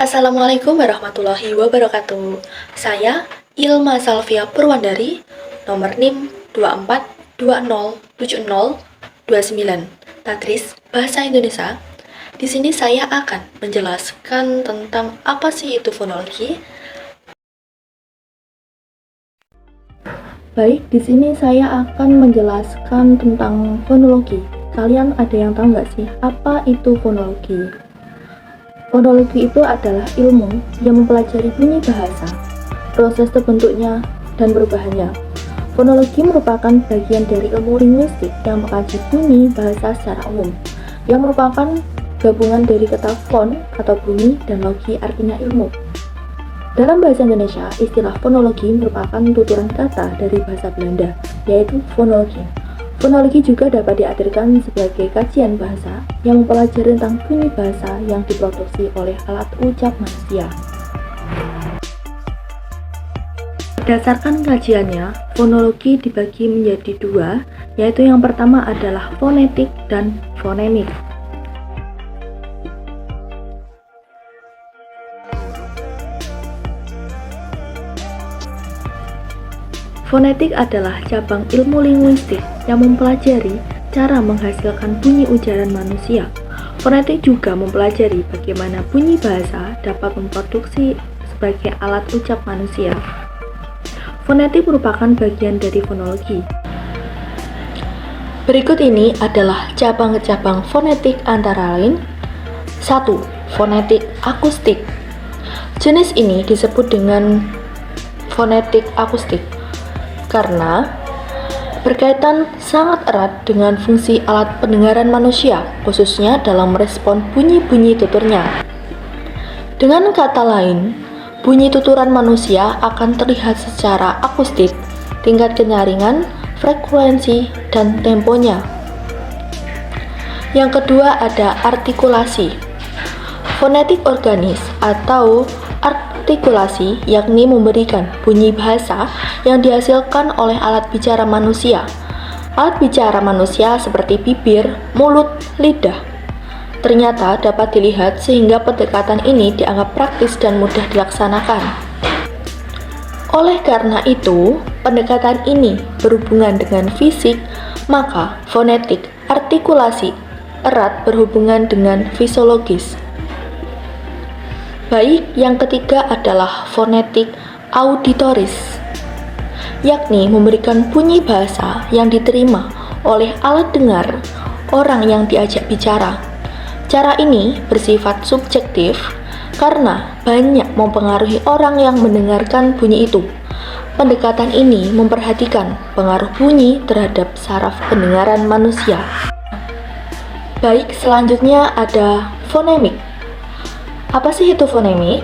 Assalamualaikum warahmatullahi wabarakatuh. Saya Ilma Salvia Purwandari, nomor NIM 24207029, Tadris Bahasa Indonesia. Di sini saya akan menjelaskan tentang apa sih itu fonologi. Baik, di sini saya akan menjelaskan tentang fonologi. Kalian ada yang tahu nggak sih apa itu fonologi? Fonologi itu adalah ilmu yang mempelajari bunyi bahasa, proses terbentuknya, dan perubahannya. Fonologi merupakan bagian dari ilmu linguistik yang mengkaji bunyi bahasa secara umum, yang merupakan gabungan dari kata fon atau bunyi dan logi artinya ilmu. Dalam bahasa Indonesia, istilah fonologi merupakan tuturan kata dari bahasa Belanda, yaitu fonologi. Fonologi juga dapat diartikan sebagai kajian bahasa yang mempelajari tentang bunyi bahasa yang diproduksi oleh alat ucap manusia. Berdasarkan kajiannya, fonologi dibagi menjadi dua, yaitu yang pertama adalah fonetik dan fonemik. Fonetik adalah cabang ilmu linguistik yang mempelajari cara menghasilkan bunyi ujaran manusia. Fonetik juga mempelajari bagaimana bunyi bahasa dapat memproduksi sebagai alat ucap manusia. Fonetik merupakan bagian dari fonologi. Berikut ini adalah cabang-cabang fonetik antara lain. 1. Fonetik akustik. Jenis ini disebut dengan fonetik akustik karena berkaitan sangat erat dengan fungsi alat pendengaran manusia, khususnya dalam merespon bunyi-bunyi tuturnya. Dengan kata lain, bunyi tuturan manusia akan terlihat secara akustik, tingkat kenyaringan, frekuensi, dan temponya. Yang kedua ada artikulasi. Fonetik organis atau artikulasi yakni memberikan bunyi bahasa yang dihasilkan oleh alat bicara manusia. Alat bicara manusia seperti bibir, mulut, lidah ternyata dapat dilihat sehingga pendekatan ini dianggap praktis dan mudah dilaksanakan. Oleh karena itu, pendekatan ini berhubungan dengan fisik, maka fonetik artikulasi erat berhubungan dengan fisiologis. Baik, yang ketiga adalah fonetik auditoris, yakni memberikan bunyi bahasa yang diterima oleh alat dengar orang yang diajak bicara. Cara ini bersifat subjektif karena banyak mempengaruhi orang yang mendengarkan bunyi itu. Pendekatan ini memperhatikan pengaruh bunyi terhadap saraf pendengaran manusia. Baik, selanjutnya ada fonemik. Apa sih itu fonemik?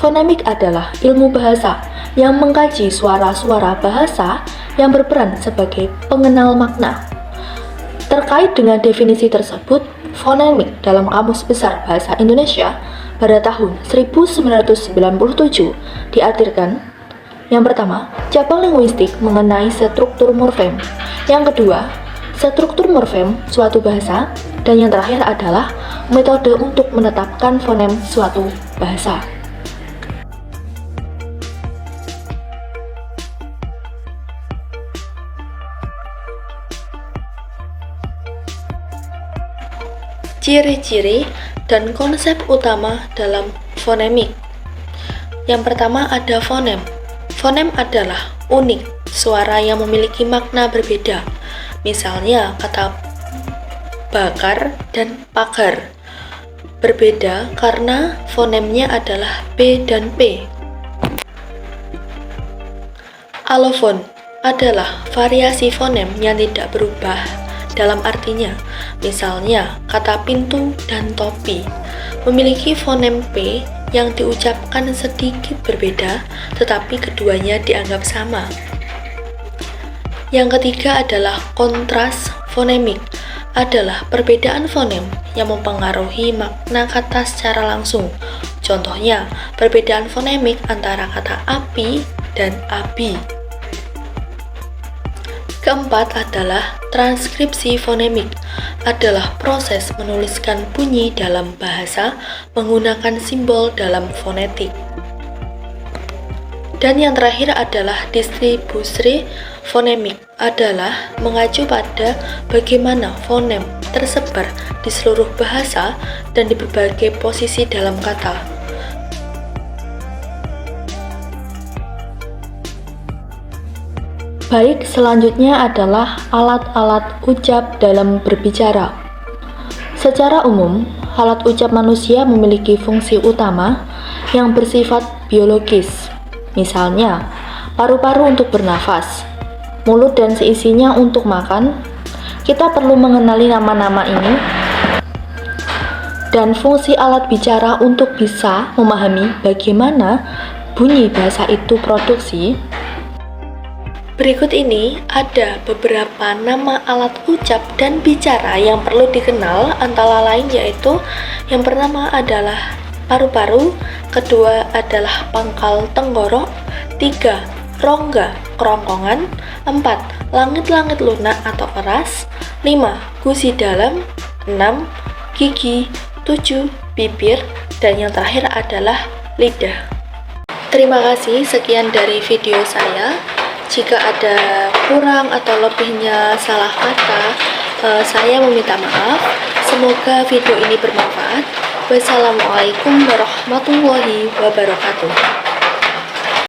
Fonemik adalah ilmu bahasa yang mengkaji suara-suara bahasa yang berperan sebagai pengenal makna. Terkait dengan definisi tersebut, fonemik dalam Kamus Besar Bahasa Indonesia pada tahun 1997 diartikan: yang pertama, cabang linguistik mengenai struktur morfem. Yang kedua, struktur morfem suatu bahasa. Dan yang terakhir adalah metode untuk menetapkan fonem suatu bahasa. Ciri-ciri dan konsep utama dalam fonemik. Yang pertama ada fonem. Fonem adalah unik, suara yang memiliki makna berbeda. Misalnya kata bakar dan pagar berbeda karena fonemnya adalah B dan P. Alofon adalah variasi fonem yang tidak berubah dalam artinya. Misalnya kata pintu dan topi memiliki fonem P yang diucapkan sedikit berbeda, tetapi keduanya dianggap sama. Yang ketiga adalah kontras fonemik, adalah perbedaan fonem yang mempengaruhi makna kata secara langsung. Contohnya, perbedaan fonemik antara kata api dan abi. Keempat adalah transkripsi fonemik, adalah proses menuliskan bunyi dalam bahasa menggunakan simbol dalam fonetik. Dan yang terakhir adalah distribusi fonemik, adalah mengacu pada bagaimana fonem tersebar di seluruh bahasa dan di berbagai posisi dalam kata. Baik, selanjutnya adalah alat-alat ucap dalam berbicara. Secara umum, alat ucap manusia memiliki fungsi utama yang bersifat biologis. Misalnya, paru-paru untuk bernafas, mulut dan seisinya untuk makan. Kita perlu mengenali nama-nama ini dan fungsi alat bicara untuk bisa memahami bagaimana bunyi bahasa itu produksi. Berikut ini ada beberapa nama alat ucap dan bicara yang perlu dikenal, antara lain yaitu yang pertama adalah paru-paru, kedua adalah pangkal tenggorok, 3. Rongga kerongkongan, 4. Langit-langit lunak atau keras, 5. Gusi dalam, 6. Gigi, 7. Bibir, dan yang terakhir adalah lidah. Terima kasih, sekian dari video saya. Jika ada kurang atau lebihnya salah kata, saya meminta maaf. Semoga video ini bermanfaat. Wassalamualaikum warahmatullahi wabarakatuh.